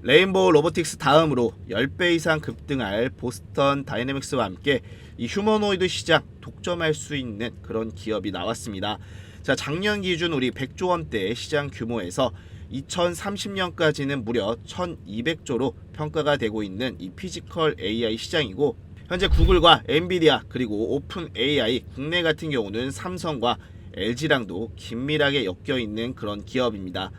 레인보우 로보틱스 다음으로 10배 이상 급등할 보스턴 다이내믹스와 함께 이 휴머노이드 시장 독점할 수 있는 그런 기업이 나왔습니다. 자, 작년 기준 우리 100조 원대 시장 규모에서 2030년까지는 무려 1200조로 평가가 되고 있는 이 피지컬 AI 시장이고, 현재 구글과 엔비디아 그리고 오픈 AI, 국내 같은 경우는 삼성과 LG랑도 긴밀하게 엮여 있는 그런 기업입니다.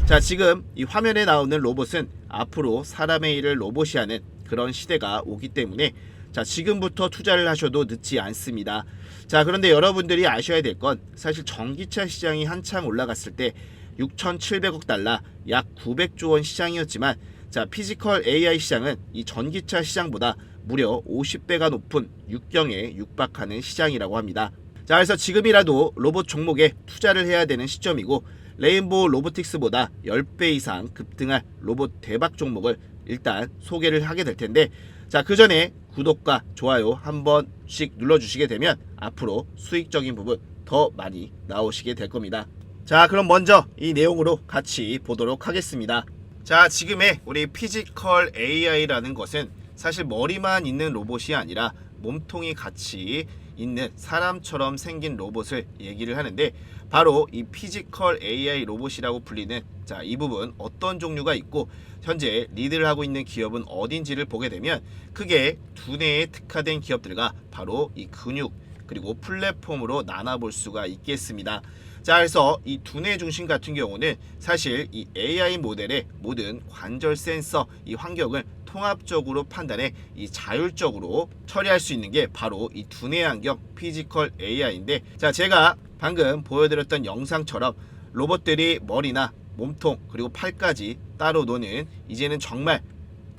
자, 지금 이 화면에 나오는 로봇은 앞으로 사람의 일을 로봇이 하는 그런 시대가 오기 때문에 자, 지금부터 투자를 하셔도 늦지 않습니다. 자, 그런데 여러분들이 아셔야 될 건 사실 전기차 시장이 한창 올라갔을 때 6,700억 달러, 약 900조 원 시장이었지만, 자, 피지컬 AI 시장은 이 전기차 시장보다 무려 50배가 높은 6경에 육박하는 시장이라고 합니다. 자, 그래서 지금이라도 로봇 종목에 투자를 해야 되는 시점이고, 레인보우 로보틱스보다 10배 이상 급등할 로봇 대박 종목을 일단 소개를 하게 될 텐데, 자, 그 전에 구독과 좋아요 한 번씩 눌러주시게 되면 앞으로 수익적인 부분 더 많이 나오시게 될 겁니다. 자, 그럼 먼저 이 내용으로 같이 보도록 하겠습니다. 자, 지금의 우리 피지컬 AI라는 것은 사실 머리만 있는 로봇이 아니라 몸통이 같이 있는 사람처럼 생긴 로봇을 얘기를 하는데, 바로 이 피지컬 AI 로봇이라고 불리는, 자, 이 부분 어떤 종류가 있고 현재 리드를 하고 있는 기업은 어딘지를 보게 되면 크게 두뇌에 특화된 기업들과 바로 이 근육 그리고 플랫폼으로 나눠볼 수가 있겠습니다. 자, 그래서 이 두뇌 중심 같은 경우는 사실 이 AI 모델의 모든 관절 센서, 이 환경을 통합적으로 판단해 이 자율적으로 처리할 수 있는 게 바로 이 두뇌 환경 피지컬 AI인데, 자, 제가 방금 보여드렸던 영상처럼 로봇들이 머리나 몸통 그리고 팔까지 따로 노는, 이제는 정말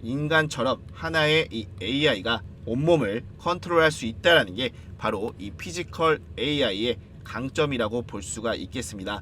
인간처럼 하나의 이 AI가 온몸을 컨트롤할 수 있다는 게 바로 이 피지컬 AI의 강점이라고 볼 수가 있겠습니다.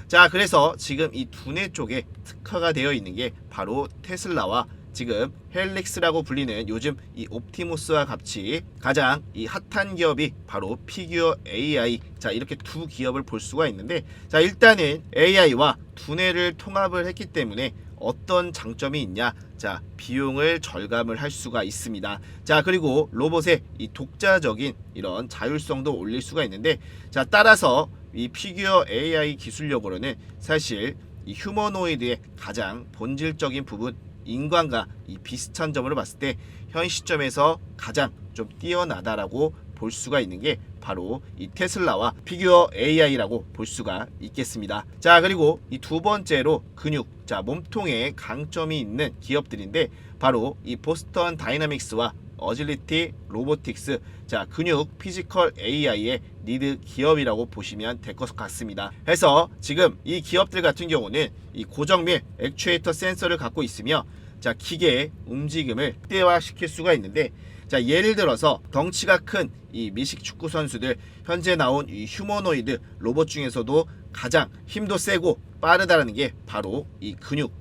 자, 그래서 지금 이 두뇌 쪽에 특화가 되어 있는 게 바로 테슬라와 지금 헬릭스라고 불리는 요즘 이 옵티무스와 같이 가장 이 핫한 기업이 바로 피규어 AI, 자, 이렇게 두 기업을 볼 수가 있는데, 자, 일단은 AI와 두뇌를 통합을 했기 때문에 어떤 장점이 있냐? 자, 비용을 절감을 할 수가 있습니다. 자, 그리고 로봇의 이 독자적인 이런 자율성도 올릴 수가 있는데, 자, 따라서 이 피규어 AI 기술력으로는 사실 이 휴머노이드의 가장 본질적인 부분, 인간과 이 비슷한 점으로 봤을 때 현 시점에서 가장 좀 뛰어나다라고 볼 수가 있는 게 바로 이 테슬라와 피규어 AI라고 볼 수가 있겠습니다. 자, 그리고 이 두 번째로 근육, 자, 몸통에 강점이 있는 기업들인데 바로 이 보스턴 다이내믹스와 어질리티 로보틱스, 자, 근육 피지컬 AI의 리드 기업이라고 보시면 될 것 같습니다. 해서 지금 이 기업들 같은 경우는 이 고정밀 액추에이터 센서를 갖고 있으며, 자, 기계의 움직임을 극대화시킬 수가 있는데, 자, 예를 들어서 덩치가 큰 이 미식 축구 선수들, 현재 나온 이 휴머노이드 로봇 중에서도 가장 힘도 세고 빠르다라는 게 바로 이 근육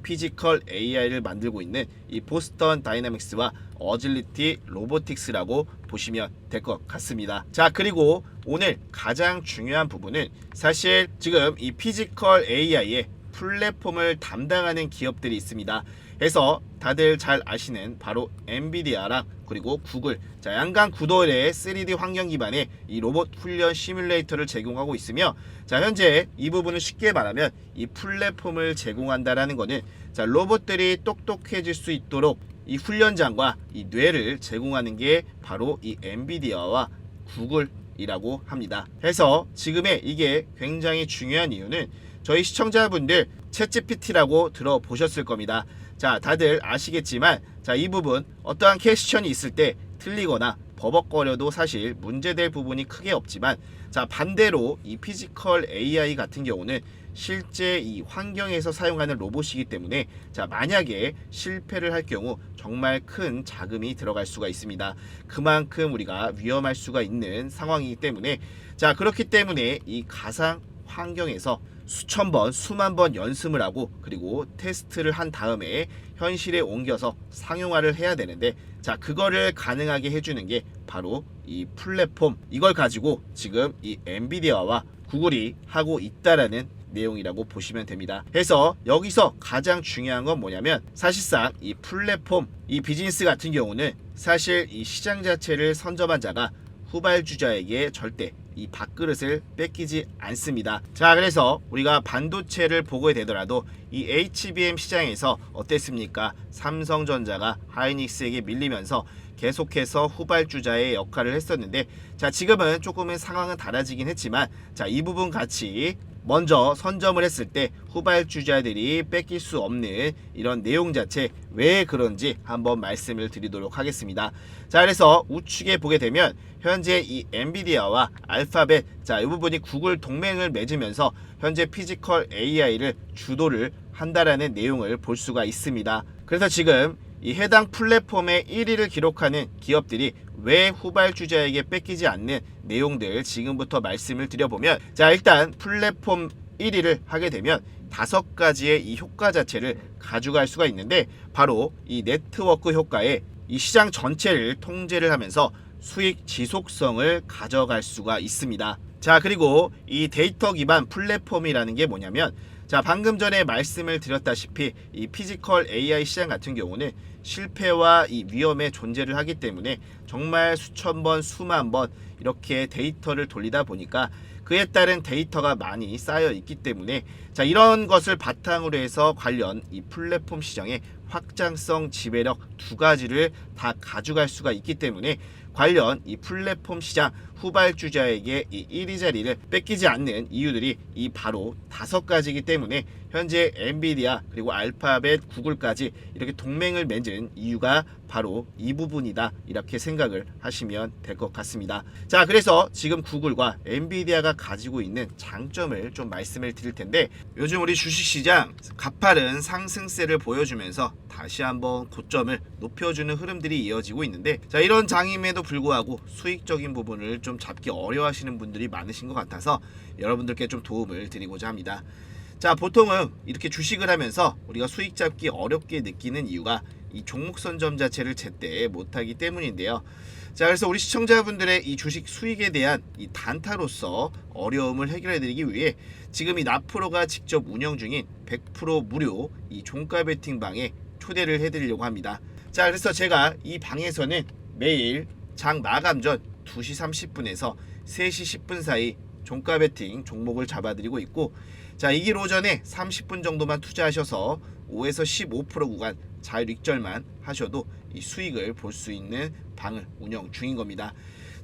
피지컬 AI를 만들고 있는 이 보스턴 다이내믹스와 어질리티 로보틱스라고 보시면 될 것 같습니다. 자, 그리고 오늘 가장 중요한 부분은 사실 지금 이 피지컬 AI의 플랫폼을 담당하는 기업들이 있습니다. 해서 다들 잘 아시는 바로 엔비디아랑 그리고 구글, 자, 양강 구도의 3D 환경 기반의 이 로봇 훈련 시뮬레이터를 제공하고 있으며, 자, 현재 이 부분을 쉽게 말하면 이 플랫폼을 제공한다라는 거는, 자, 로봇들이 똑똑해질 수 있도록 이 훈련장과 이 뇌를 제공하는 게 바로 이 엔비디아와 구글이라고 합니다. 해서 지금의 이게 굉장히 중요한 이유는 저희 시청자분들 챗GPT라고 들어보셨을 겁니다. 자, 다들 아시겠지만, 자, 이 부분 어떠한 퀘스천이 있을 때 틀리거나 버벅거려도 사실 문제될 부분이 크게 없지만, 자, 반대로 이 피지컬 AI 같은 경우는 실제 이 환경에서 사용하는 로봇이기 때문에, 자, 만약에 실패를 할 경우 정말 큰 자금이 들어갈 수가 있습니다. 그만큼 우리가 위험할 수가 있는 상황이기 때문에, 자, 그렇기 때문에 이 가상 환경에서 수천 번, 수만 번 연습을 하고 그리고 테스트를 한 다음에 현실에 옮겨서 상용화를 해야 되는데, 자, 그거를 가능하게 해주는 게 바로 이 플랫폼, 이걸 가지고 지금 이 엔비디아와 구글이 하고 있다라는 내용이라고 보시면 됩니다. 그래서 여기서 가장 중요한 건 뭐냐면 사실상 이 플랫폼 이 비즈니스 같은 경우는 사실 이 시장 자체를 선점한 자가 후발주자에게 절대 이 밥그릇을 뺏기지 않습니다. 자, 그래서 우리가 반도체를 보게 되더라도 이 HBM 시장에서 어땠습니까? 삼성전자가 하이닉스에게 밀리면서 계속해서 후발주자의 역할을 했었는데, 자, 지금은 조금은 상황은 달라지긴 했지만, 자, 이 부분 같이 먼저 선점을 했을 때 후발주자들이 뺏길 수 없는 이런 내용 자체 왜 그런지 한번 말씀을 드리도록 하겠습니다. 자, 그래서 우측에 보게 되면 현재 이 엔비디아와 알파벳, 자, 이 부분이 구글 동맹을 맺으면서 현재 피지컬 AI를 주도를 한다라는 내용을 볼 수가 있습니다. 그래서 지금 이 해당 플랫폼의 1위를 기록하는 기업들이 왜 후발주자에게 뺏기지 않는 내용들 지금부터 말씀을 드려보면, 자, 일단 플랫폼 1위를 하게 되면 5가지의 이 효과 자체를 가져갈 수가 있는데, 바로 이 네트워크 효과에 이 시장 전체를 통제를 하면서 수익 지속성을 가져갈 수가 있습니다. 자, 그리고 이 데이터 기반 플랫폼이라는 게 뭐냐면, 자, 방금 전에 말씀을 드렸다시피 이 피지컬 AI 시장 같은 경우는 실패와 이 위험에 존재를 하기 때문에 정말 수천 번, 수만 번 이렇게 데이터를 돌리다 보니까 그에 따른 데이터가 많이 쌓여 있기 때문에, 자, 이런 것을 바탕으로 해서 관련 이 플랫폼 시장의 확장성, 지배력 2가지를 다 가져갈 수가 있기 때문에 관련 이 플랫폼 시장 후발주자에게 이 1위 자리를 뺏기지 않는 이유들이 이 바로 5가지이기 때문에 현재 엔비디아 그리고 알파벳, 구글까지 이렇게 동맹을 맺은 이유가 바로 이 부분이다, 이렇게 생각을 하시면 될 것 같습니다. 자, 그래서 지금 구글과 엔비디아가 가지고 있는 장점을 좀 말씀을 드릴 텐데, 요즘 우리 주식시장 가파른 상승세를 보여주면서 다시 한번 고점을 높여주는 흐름들이 이어지고 있는데, 자, 이런 장임에도 불구하고 수익적인 부분을 좀 잡기 어려워하시는 분들이 많으신 것 같아서 여러분들께 좀 도움을 드리고자 합니다. 자, 보통은 이렇게 주식을 하면서 우리가 수익 잡기 어렵게 느끼는 이유가 이 종목 선점 자체를 제때 못하기 때문인데요. 자, 그래서 우리 시청자분들의 이 주식 수익에 대한 이 단타로서 어려움을 해결해 드리기 위해 지금 이 나프로가 직접 운영 중인 100% 무료 이 종가 베팅 방에 초대를 해드리려고 합니다. 자, 그래서 제가 이 방에서는 매일 장 마감 전 2시 30분에서 3시 10분 사이 종가 베팅 종목을 잡아드리고 있고, 자, 이 길 오전에 30분 정도만 투자하셔서 5에서 15% 구간 자율익절만 하셔도 이 수익을 볼 수 있는 방을 운영 중인 겁니다.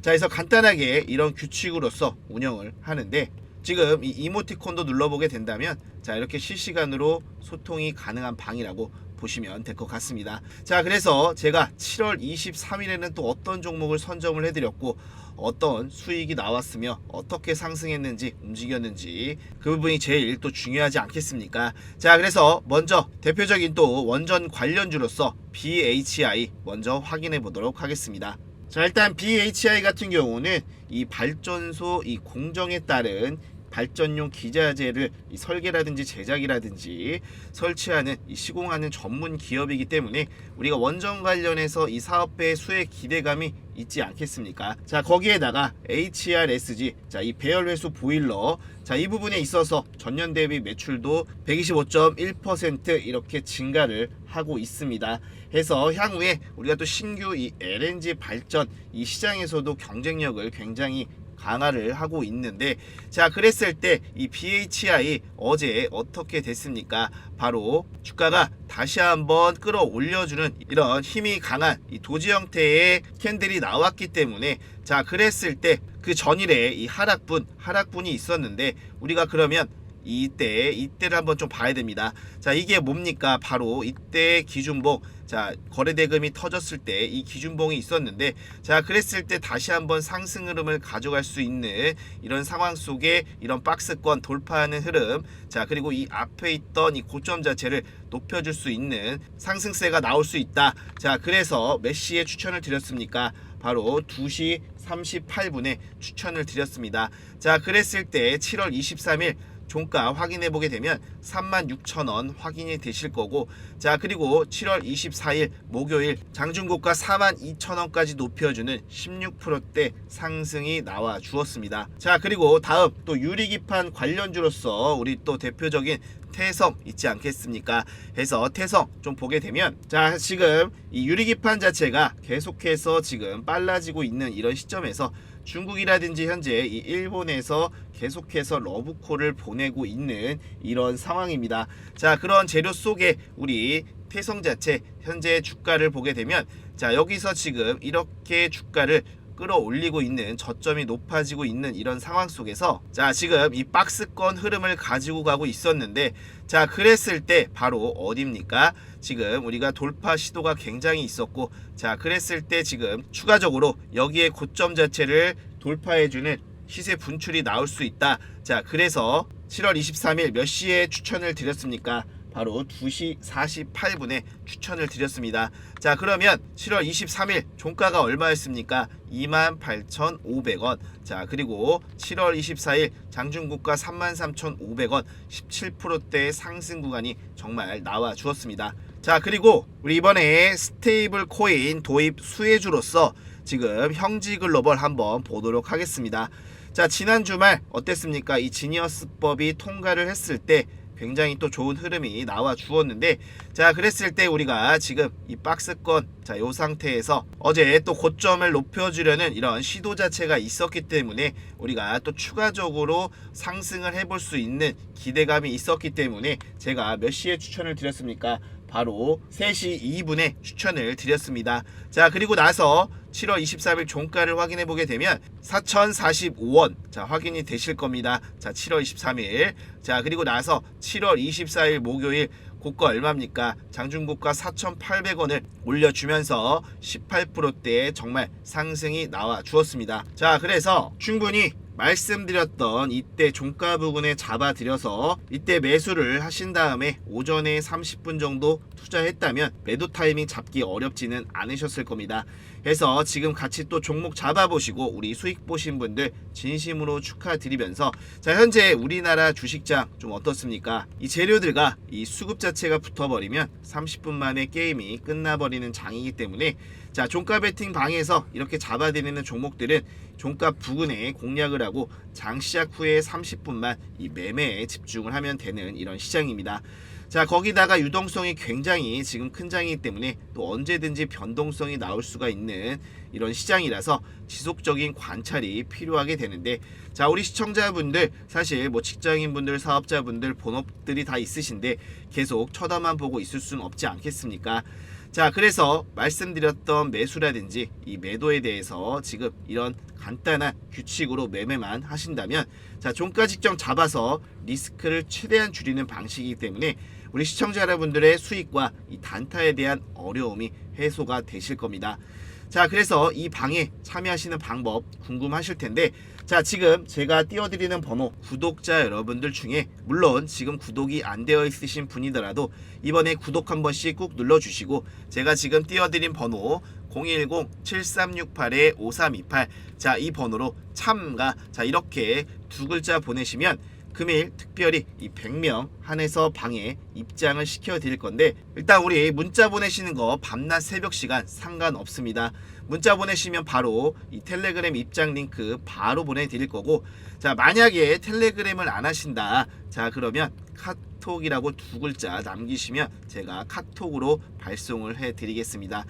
자, 그래서 간단하게 이런 규칙으로서 운영을 하는데, 지금 이 이모티콘도 눌러보게 된다면, 자, 이렇게 실시간으로 소통이 가능한 방이라고 보시면 될 것 같습니다. 자, 그래서 제가 7월 23일에는 또 어떤 종목을 선점을 해드렸고 어떤 수익이 나왔으며 어떻게 상승했는지 움직였는지 그 부분이 제일 또 중요하지 않겠습니까? 자, 그래서 먼저 대표적인 또 원전 관련주로서 BHI 먼저 확인해 보도록 하겠습니다. 자, 일단 BHI 같은 경우는 이 발전소 이 공정에 따른 발전용 기자재를 이 설계라든지 제작이라든지 설치하는 이 시공하는 전문 기업이기 때문에 우리가 원전 관련해서 이 사업배의 수익 기대감이 있지 않겠습니까? 자, 거기에다가 HRSG, 자, 이 배열회수 보일러, 자, 이 부분에 있어서 전년 대비 매출도 125.1% 이렇게 증가를 하고 있습니다. 해서 향후에 우리가 또 신규 이 LNG 발전 이 시장에서도 경쟁력을 굉장히 강화를 하고 있는데, 자, 그랬을 때 이 BHI 어제 어떻게 됐습니까? 바로 주가가 다시 한번 끌어올려주는 이런 힘이 강한 이 도지 형태의 캔들이 나왔기 때문에, 자, 그랬을 때 그 전일에 이 하락분이 있었는데 우리가 그러면 이때를 한번 좀 봐야 됩니다. 자, 이게 뭡니까? 바로 이때 기준봉, 자, 거래대금이 터졌을 때 이 기준봉이 있었는데, 자, 그랬을 때 다시 한번 상승 흐름을 가져갈 수 있는 이런 상황 속에 이런 박스권 돌파하는 흐름, 자, 그리고 이 앞에 있던 이 고점 자체를 높여줄 수 있는 상승세가 나올 수 있다. 자, 그래서 몇 시에 추천을 드렸습니까? 바로 2시 38분에 추천을 드렸습니다. 자, 그랬을 때 7월 23일 종가 확인해 보게 되면 36,000원 확인이 되실 거고, 자 그리고 7월 24일 목요일 장중고가 42,000원까지 높여주는 16%대 상승이 나와 주었습니다. 자 그리고 다음 또 유리기판 관련주로서 우리 또 대표적인 태성 있지 않겠습니까? 해서 태성 좀 보게 되면, 자 지금 이 유리기판 자체가 계속해서 지금 빨라지고 있는 이런 시점에서 중국이라든지 현재 이 일본에서 계속해서 러브콜을 보내고 있는 이런 상황입니다. 자 그런 재료 속에 우리 태성 자체 현재 주가를 보게 되면, 자 여기서 지금 이렇게 주가를 끌어올리고 있는, 저점이 높아지고 있는 이런 상황 속에서 자 지금 이 박스권 흐름을 가지고 가고 있었는데, 자 그랬을 때 바로 어디입니까? 지금 우리가 돌파 시도가 굉장히 있었고, 자 그랬을 때 지금 추가적으로 여기에 고점 자체를 돌파해주는 시세 분출이 나올 수 있다. 자 그래서 7월 23일 몇 시에 추천을 드렸습니까? 바로 2시 48분에 추천을 드렸습니다. 자 그러면 7월 23일 종가가 얼마였습니까? 28,500원. 자 그리고 7월 24일 장중고가 33,500원, 17%대의 상승 구간이 정말 나와 주었습니다. 자 그리고 우리 이번에 스테이블 코인 도입 수혜주로서 지금 형지글로벌 한번 보도록 하겠습니다. 자 지난 주말 어땠습니까? 이 지니어스법이 통과를 했을 때 굉장히 또 좋은 흐름이 나와 주었는데, 자 그랬을 때 우리가 지금 이 박스권, 자 요 상태에서 어제 또 고점을 높여주려는 이런 시도 자체가 있었기 때문에 우리가 또 추가적으로 상승을 해볼 수 있는 기대감이 있었기 때문에 제가 몇 시에 추천을 드렸습니까? 바로 3시 2분에 추천을 드렸습니다. 자 그리고 나서 7월 23일 종가를 확인해 보게 되면 4,045원 자 확인이 되실 겁니다. 자 7월 23일, 자 그리고 나서 7월 24일 목요일 고가 얼마입니까? 장중고가 4,800원을 올려주면서 18%대의 정말 상승이 나와 주었습니다. 자 그래서 충분히 말씀드렸던 이때 종가 부근에 잡아드려서 이때 매수를 하신 다음에 오전에 30분 정도 투자했다면 매도 타이밍 잡기 어렵지는 않으셨을 겁니다. 해서 지금 같이 또 종목 잡아보시고 우리 수익 보신 분들 진심으로 축하드리면서, 자 현재 우리나라 주식장 좀 어떻습니까? 이 재료들과 이 수급 자체가 붙어버리면 30분 만에 게임이 끝나버리는 장이기 때문에, 자 종가 베팅 방에서 이렇게 잡아드리는 종목들은 종가 부근에 공략을 하고 장 시작 후에 30분만 이 매매에 집중을 하면 되는 이런 시장입니다. 자 거기다가 유동성이 굉장히 지금 큰 장이기 때문에 또 언제든지 변동성이 나올 수가 있는 이런 시장이라서 지속적인 관찰이 필요하게 되는데, 자 우리 시청자분들 사실 뭐 직장인분들, 사업자분들 본업들이 다 있으신데 계속 쳐다만 보고 있을 수는 없지 않겠습니까? 자 그래서 말씀드렸던 매수라든지 이 매도에 대해서 지금 이런 간단한 규칙으로 매매만 하신다면, 자 종가 직전 잡아서 리스크를 최대한 줄이는 방식이기 때문에 우리 시청자 여러분들의 수익과 이 단타에 대한 어려움이 해소가 되실 겁니다. 자 그래서 이 방에 참여하시는 방법 궁금하실 텐데, 자 지금 제가 띄워드리는 번호 구독자 여러분들 중에 물론 지금 구독이 안 되어 있으신 분이더라도 이번에 구독 한 번씩 꾹 눌러주시고, 제가 지금 띄워드린 번호 010-7368-5328 자 이 번호로 참가, 자 이렇게 두 글자 보내시면 금일 특별히 이 100명 한해서 방에 입장을 시켜 드릴 건데, 일단 우리 문자 보내시는 거 밤낮 새벽 시간 상관없습니다. 문자 보내시면 바로 이 텔레그램 입장 링크 바로 보내드릴 거고, 자 만약에 텔레그램을 안 하신다, 자 그러면 카톡이라고 두 글자 남기시면 제가 카톡으로 발송을 해 드리겠습니다.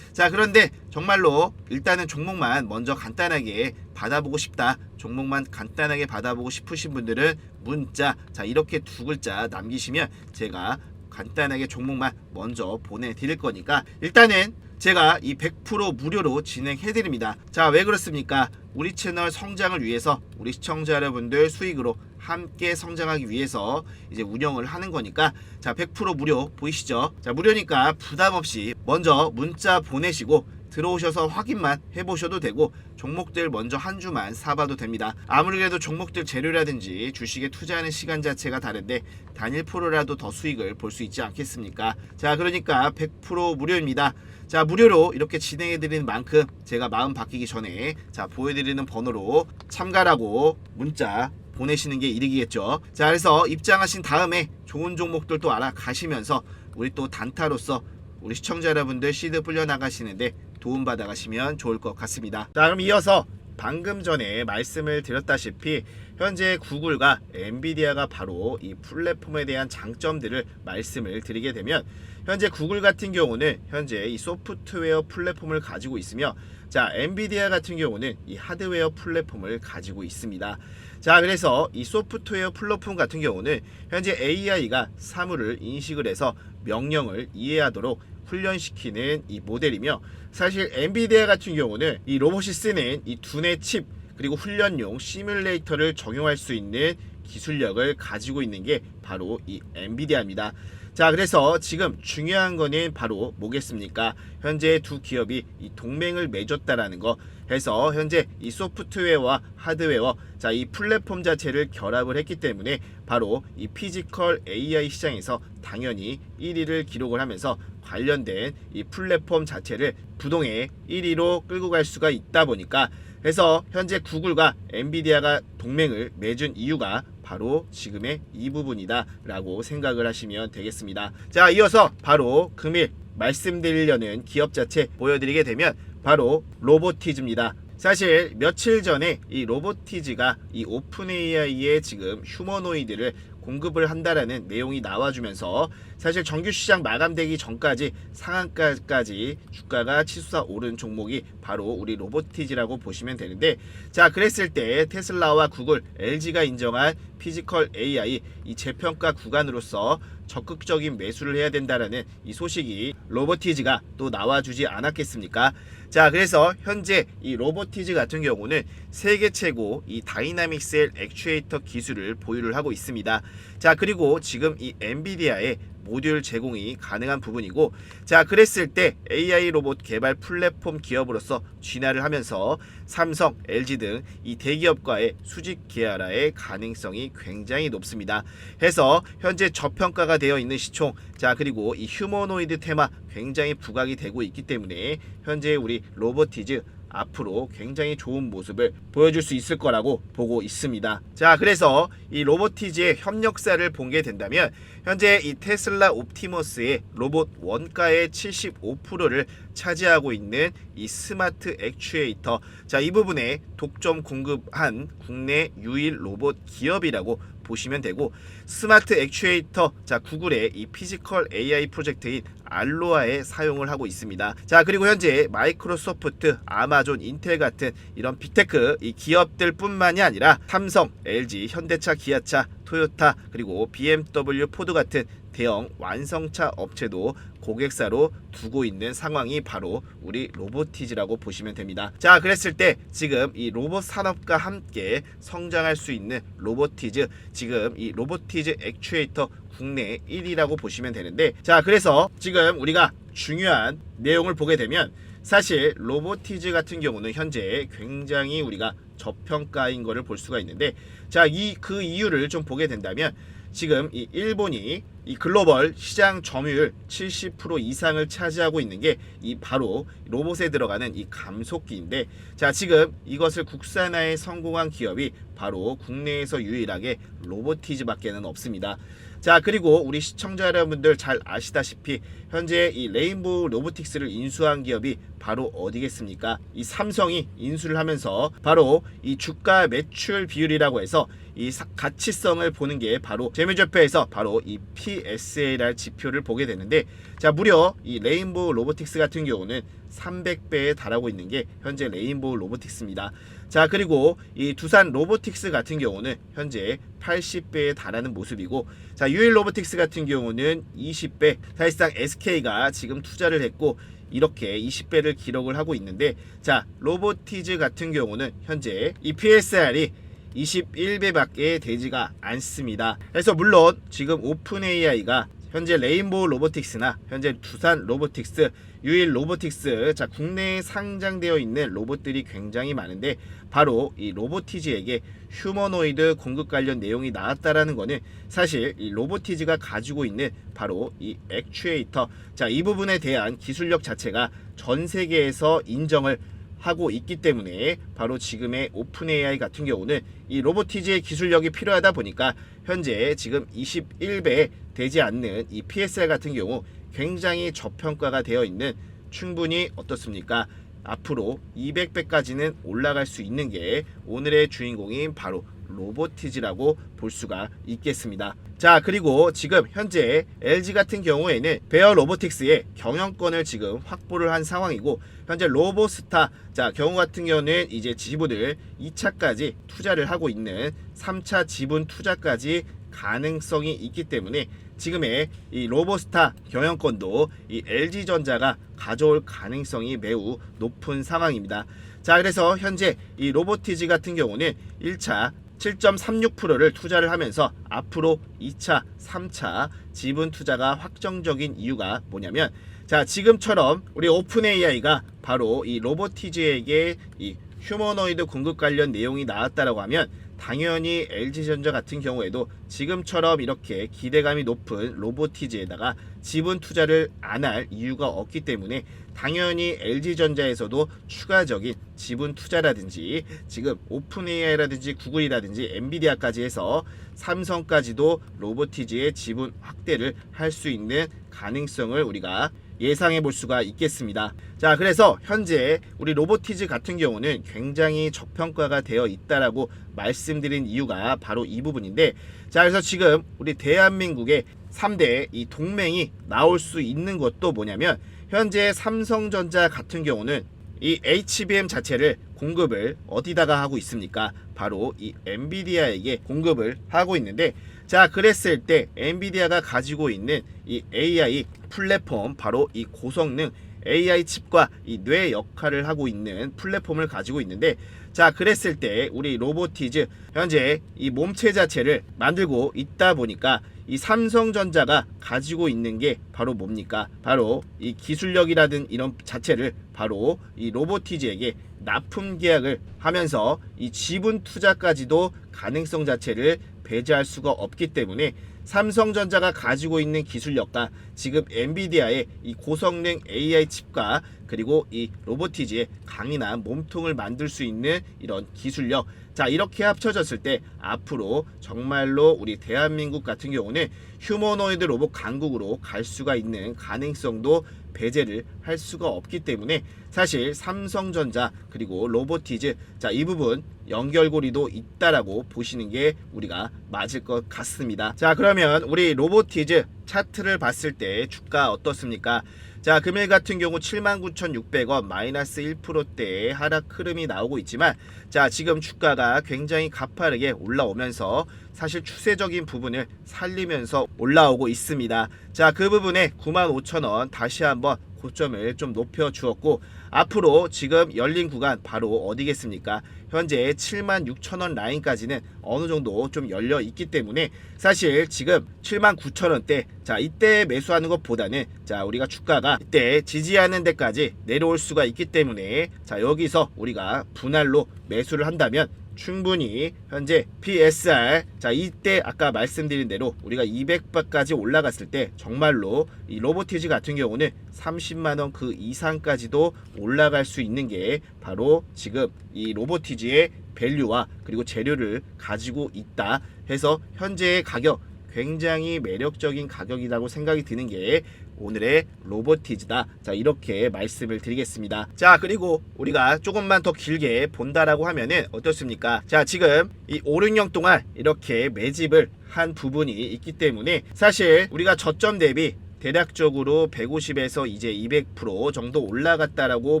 자 그런데 정말로 일단은 종목만 먼저 간단하게 받아보고 싶다, 종목만 간단하게 받아보고 싶으신 분들은 문자 자 이렇게 두 글자 남기시면 제가 간단하게 종목만 먼저 보내드릴 거니까 일단은 제가 이 100% 무료로 진행해 드립니다. 자 왜 그렇습니까? 우리 채널 성장을 위해서 우리 시청자 여러분들 수익으로 함께 성장하기 위해서 이제 운영을 하는 거니까, 자 100% 무료 보이시죠? 자 무료니까 부담 없이 먼저 문자 보내시고 들어오셔서 확인만 해보셔도 되고, 종목들 먼저 한 주만 사봐도 됩니다. 아무리 그래도 종목들 재료라든지 주식에 투자하는 시간 자체가 다른데 단일 프로라도 더 수익을 볼 수 있지 않겠습니까? 자 그러니까 100% 무료입니다. 자 무료로 이렇게 진행해드리는 만큼 제가 마음 바뀌기 전에 자 보여드리는 번호로 참가라고 문자 보내시는 게 이득이겠죠. 자, 그래서 입장하신 다음에 좋은 종목들 또 알아가시면서 우리 또 단타로서 우리 시청자 여러분들 시드 불려 나가시는데 도움받아 가시면 좋을 것 같습니다. 자, 그럼 이어서 방금 전에 말씀을 드렸다시피 현재 구글과 엔비디아가 바로 이 플랫폼에 대한 장점들을 말씀을 드리게 되면, 현재 구글 같은 경우는 현재 이 소프트웨어 플랫폼을 가지고 있으며, 자, 엔비디아 같은 경우는 이 하드웨어 플랫폼을 가지고 있습니다. 자, 그래서 이 소프트웨어 플랫폼 같은 경우는 현재 AI가 사물을 인식을 해서 명령을 이해하도록 훈련시키는 이 모델이며, 사실 엔비디아 같은 경우는 이 로봇이 쓰는 이 두뇌 칩 그리고 훈련용 시뮬레이터를 적용할 수 있는 기술력을 가지고 있는 게 바로 이 엔비디아입니다. 자, 그래서 지금 중요한 거는 바로 뭐겠습니까? 현재 두 기업이 이 동맹을 맺었다라는 거 해서 현재 이 소프트웨어와 하드웨어, 자, 이 플랫폼 자체를 결합을 했기 때문에 바로 이 피지컬 AI 시장에서 당연히 1위를 기록을 하면서 관련된 이 플랫폼 자체를 부동의 1위로 끌고 갈 수가 있다 보니까, 그래서 현재 구글과 엔비디아가 동맹을 맺은 이유가 바로 지금의 이 부분이다 라고 생각을 하시면 되겠습니다. 자, 이어서 바로 금일 말씀드리려는 기업 자체 보여드리게 되면 바로 로보티즈입니다. 사실 며칠 전에 이 로보티즈가 이 오픈 AI에 지금 휴머노이드를 공급을 한다라는 내용이 나와주면서 사실 정규 시장 마감되기 전까지 상한가까지 주가가 치솟아 오른 종목이 바로 우리 로보티즈라고 보시면 되는데, 자, 그랬을 때 테슬라와 구글, LG가 인정한 피지컬 AI 이 재평가 구간으로서 적극적인 매수를 해야 된다라는 이 소식이 로보티즈가 또 나와주지 않았겠습니까? 자, 그래서 현재 이 로보티즈 같은 경우는 세계 최고 이 다이나믹 셀 액추에이터 기술을 보유를 하고 있습니다. 자, 그리고 지금 이 엔비디아의 모듈 제공이 가능한 부분이고, 자, 그랬을 때 AI 로봇 개발 플랫폼 기업으로서 진화를 하면서 삼성, LG 등 이 대기업과의 수직 계열화의 가능성이 굉장히 높습니다. 해서 현재 저평가가 되어 있는 시총, 자, 그리고 이 휴머노이드 테마 굉장히 부각이 되고 있기 때문에 현재 우리 로보티즈 앞으로 굉장히 좋은 모습을 보여줄 수 있을 거라고 보고 있습니다. 자, 그래서 이 로보티즈의 협력사를 보게 된다면 현재 이 테슬라 옵티머스의 로봇 원가의 75%를 차지하고 있는 이 스마트 액추에이터, 자, 이 부분에 독점 공급한 국내 유일 로봇 기업이라고 보시면 되고, 스마트 액추에이터, 자, 구글의 이 피지컬 AI 프로젝트인 알로아에 사용을 하고 있습니다. 자, 그리고 현재 마이크로소프트, 아마존, 인텔 같은 이런 빅테크 이 기업들 뿐만이 아니라 삼성, LG, 현대차, 기아차, 토요타, 그리고 BMW, 포드 같은 대형 완성차 업체도 고객사로 두고 있는 상황이 바로 우리 로보티즈라고 보시면 됩니다. 자, 그랬을 때 지금 이 로봇 산업과 함께 성장할 수 있는 로보티즈, 지금 이 로보티즈 액추에이터 국내 1위라고 보시면 되는데, 자, 그래서 지금 우리가 중요한 내용을 보게 되면 사실 로보티즈 같은 경우는 현재 굉장히 우리가 저평가인 것을 볼 수가 있는데, 자, 그 이유를 좀 보게 된다면 지금 이 일본이 이 글로벌 시장 점유율 70% 이상을 차지하고 있는 게 이 바로 로봇에 들어가는 이 감속기인데, 자, 지금 이것을 국산화에 성공한 기업이 바로 국내에서 유일하게 로보티즈밖에는 없습니다. 자, 그리고 우리 시청자 여러분들 잘 아시다시피 현재 이 레인보우 로보틱스를 인수한 기업이 바로 어디겠습니까? 이 삼성이 인수를 하면서 바로 이 주가 매출 비율이라고 해서 이 가치성을 보는 게 바로 재무제표에서 바로 이 PSAR 지표를 보게 되는데, 자, 무려 이 레인보우 로보틱스 같은 경우는 300배에 달하고 있는 게 현재 레인보우 로보틱스입니다. 자, 그리고 이 두산 로보틱스 같은 경우는 현재 80배에 달하는 모습이고, 자, 유일 로보틱스 같은 경우는 20배, 사실상 SK가 지금 투자를 했고 이렇게 20배를 기록을 하고 있는데, 자, 로보티즈 같은 경우는 현재 이 PSR이 21배밖에 되지가 않습니다. 그래서 물론 지금 오픈 AI가 현재 레인보우 로보틱스나 현재 두산 로보틱스, 유일 로보틱스, 자, 국내에 상장되어 있는 로봇들이 굉장히 많은데 바로 이 로보티즈에게 휴머노이드 공급 관련 내용이 나왔다라는 거는 사실 이 로보티즈가 가지고 있는 바로 이 액추에이터, 자, 이 부분에 대한 기술력 자체가 전 세계에서 인정을 하고 있기 때문에 바로 지금의 오픈 AI 같은 경우는 이 로보티즈의 기술력이 필요하다 보니까 현재 지금 21배 되지 않는 이 PSR 같은 경우 굉장히 저평가가 되어 있는, 충분히 어떻습니까? 앞으로 200배까지는 올라갈 수 있는 게 오늘의 주인공인 바로 로보티즈라고 볼 수가 있겠습니다. 자, 그리고 지금 현재 LG 같은 경우에는 베어 로보틱스의 경영권을 지금 확보를 한 상황이고, 현재 로보스타 경우 같은 경우는 이제 지분을 2차까지 투자를 하고 있는 3차 지분 투자까지 가능성이 있기 때문에 지금의 이 로보스타 경영권도 이 LG전자가 가져올 가능성이 매우 높은 상황입니다. 자, 그래서 현재 이 로보티즈 같은 경우는 1차 7.36%를 투자를 하면서 앞으로 2차, 3차 지분 투자가 확정적인 이유가 뭐냐면, 자, 지금처럼 우리 오픈 AI가 바로 이 로보티즈에게 이 휴머노이드 공급 관련 내용이 나왔다라고 하면 당연히 LG전자 같은 경우에도 지금처럼 이렇게 기대감이 높은 로보티즈에다가 지분 투자를 안 할 이유가 없기 때문에 당연히 LG전자에서도 추가적인 지분 투자라든지 지금 오픈 AI라든지 구글이라든지 엔비디아까지 해서 삼성까지도 로보티즈의 지분 확대를 할 수 있는 가능성을 우리가 예상해 볼 수가 있겠습니다. 자, 그래서 현재 우리 로보티즈 같은 경우는 굉장히 저평가가 되어 있다라고 말씀드린 이유가 바로 이 부분인데, 자, 그래서 지금 우리 대한민국의 3대 이 동맹이 나올 수 있는 것도 뭐냐면, 현재 삼성전자 같은 경우는 이 HBM 자체를 공급을 어디다가 하고 있습니까? 바로 이 엔비디아에게 공급을 하고 있는데, 자, 그랬을 때 엔비디아가 가지고 있는 이 AI 플랫폼, 바로 이 고성능 AI 칩과 이 뇌 역할을 하고 있는 플랫폼을 가지고 있는데, 자, 그랬을 때 우리 로보티즈 현재 이 몸체 자체를 만들고 있다 보니까 이 삼성전자가 가지고 있는 게 바로 뭡니까? 바로 이 기술력이라든 이런 자체를 바로 이 로보티즈에게 납품 계약을 하면서 이 지분 투자까지도 가능성 자체를 배제할 수가 없기 때문에 삼성전자가 가지고 있는 기술력과 지금 엔비디아의 이 고성능 AI 칩과 그리고 이 로보티즈의 강인한 몸통을 만들 수 있는 이런 기술력, 자, 이렇게 합쳐졌을 때 앞으로 정말로 우리 대한민국 같은 경우는 휴머노이드 로봇 강국으로 갈 수가 있는 가능성도 배제를 할 수가 없기 때문에 사실 삼성전자 그리고 로보티즈, 자, 이 부분 연결고리도 있다라고 보시는 게 우리가 맞을 것 같습니다. 자, 그러면 우리 로보티즈 차트를 봤을 때 주가 어떻습니까? 자, 금일 같은 경우 79,600원 마이너스 1%대의 하락 흐름이 나오고 있지만, 자, 지금 주가가 굉장히 가파르게 올라오면서 사실 추세적인 부분을 살리면서 올라오고 있습니다. 자, 그 부분에 95,000원 다시 한번 고점을 좀 높여 주었고, 앞으로 지금 열린 구간 바로 어디겠습니까? 현재 76,000원 라인까지는 어느 정도 좀 열려 있기 때문에 사실 지금 79,000원대, 자, 이때 매수하는 것보다는 자, 우리가 주가가 이때 지지하는 데까지 내려올 수가 있기 때문에 자, 여기서 우리가 분할로 매수를 한다면 충분히 현재 PSR, 자, 이때 아까 말씀드린 대로 우리가 200바까지 올라갔을 때 정말로 이 로보티즈 같은 경우는 30만원 그 이상까지도 올라갈 수 있는 게 바로 지금 이 로보티즈의 밸류와 그리고 재료를 가지고 있다 해서 현재의 가격 굉장히 매력적인 가격이라고 생각이 드는 게 오늘의 로보티즈다. 자, 이렇게 말씀을 드리겠습니다. 자, 그리고 우리가 조금만 더 길게 본다라고 하면은 어떻습니까? 자, 지금 이 5, 6년 동안 이렇게 매집을 한 부분이 있기 때문에 사실 우리가 저점 대비 대략적으로 150에서 이제 200% 정도 올라갔다라고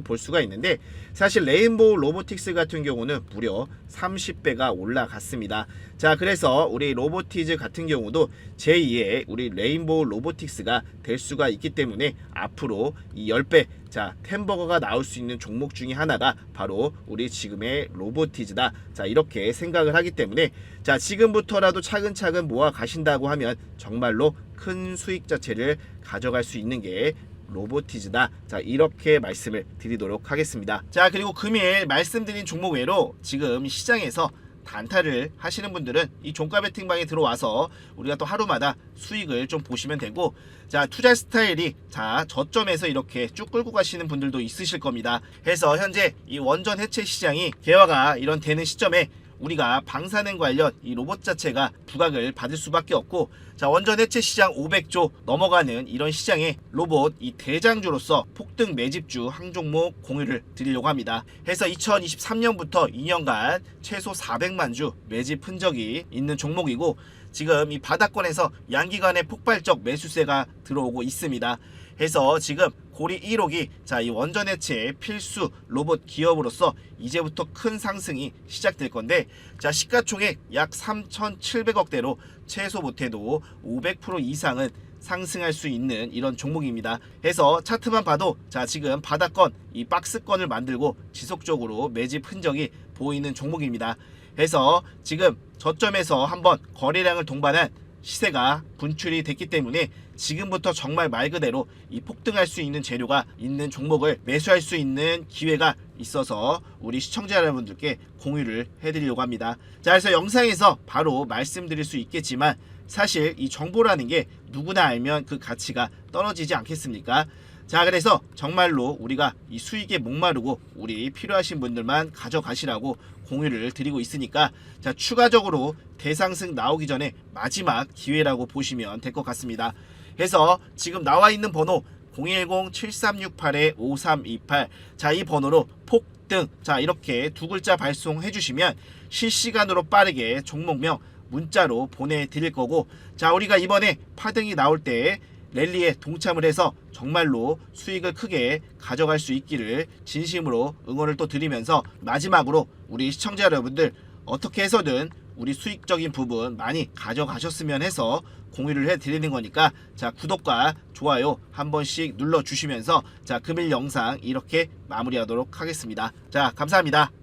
볼 수가 있는데, 사실 레인보우 로보틱스 같은 경우는 무려 30배가 올라갔습니다. 자, 그래서 우리 로보티즈 같은 경우도 제2의 우리 레인보우 로보틱스가 될 수가 있기 때문에 앞으로 이 10배, 자, 템버거가 나올 수 있는 종목 중에 하나가 바로 우리 지금의 로보티즈다. 자, 이렇게 생각을 하기 때문에 자, 지금부터라도 차근차근 모아 가신다고 하면 정말로 큰 수익 자체를 가져갈 수 있는 게 로보티즈다. 자, 이렇게 말씀을 드리도록 하겠습니다. 자, 그리고 금일 말씀드린 종목 외로 지금 시장에서 단타를 하시는 분들은 이 종가 베팅방에 들어와서 우리가 또 하루마다 수익을 좀 보시면 되고, 자, 투자 스타일이 자 저점에서 이렇게 쭉 끌고 가시는 분들도 있으실 겁니다. 해서 현재 이 원전 해체 시장이 개화가 이런 되는 시점에 우리가 방사능 관련 이 로봇 자체가 부각을 받을 수밖에 없고, 자, 원전 해체 시장 500조 넘어가는 이런 시장에 로봇 이 대장주로서 폭등 매집주 한 종목 공유를 드리려고 합니다. 해서 2023년부터 2년간 최소 400만 주 매집 흔적이 있는 종목이고, 지금 이 바닥권에서 양기관의 폭발적 매수세가 들어오고 있습니다. 해서 지금 고리 1호기 자, 이 원전 해체 필수 로봇 기업으로서 이제부터 큰 상승이 시작될 건데, 자, 시가총액 약 3,700억대로 최소 못해도 500% 이상은 상승할 수 있는 이런 종목입니다. 해서 차트만 봐도 자, 지금 바닥권 이 박스권을 만들고 지속적으로 매집 흔적이 보이는 종목입니다. 해서 지금 저점에서 한번 거래량을 동반한 시세가 분출이 됐기 때문에 지금부터 정말 말 그대로 이 폭등할 수 있는 재료가 있는 종목을 매수할 수 있는 기회가 있어서 우리 시청자 여러분들께 공유를 해드리려고 합니다. 자, 그래서 영상에서 바로 말씀드릴 수 있겠지만 사실 이 정보라는 게 누구나 알면 그 가치가 떨어지지 않겠습니까? 자, 그래서 정말로 우리가 이 수익에 목마르고 우리 필요하신 분들만 가져가시라고 공유를 드리고 있으니까, 자, 추가적으로 대상승 나오기 전에 마지막 기회라고 보시면 될 것 같습니다. 해서 지금 나와 있는 번호 010-7368-5328, 자, 이 번호로 폭등, 자, 이렇게 두 글자 발송해 주시면 실시간으로 빠르게 종목명 문자로 보내드릴 거고, 자, 우리가 이번에 파등이 나올 때 랠리에 동참을 해서 정말로 수익을 크게 가져갈 수 있기를 진심으로 응원을 또 드리면서, 마지막으로 우리 시청자 여러분들 어떻게 해서든 우리 수익적인 부분 많이 가져가셨으면 해서 공유를 해드리는 거니까, 자, 구독과 좋아요 한 번씩 눌러주시면서 자, 금일 영상 이렇게 마무리하도록 하겠습니다. 자, 감사합니다.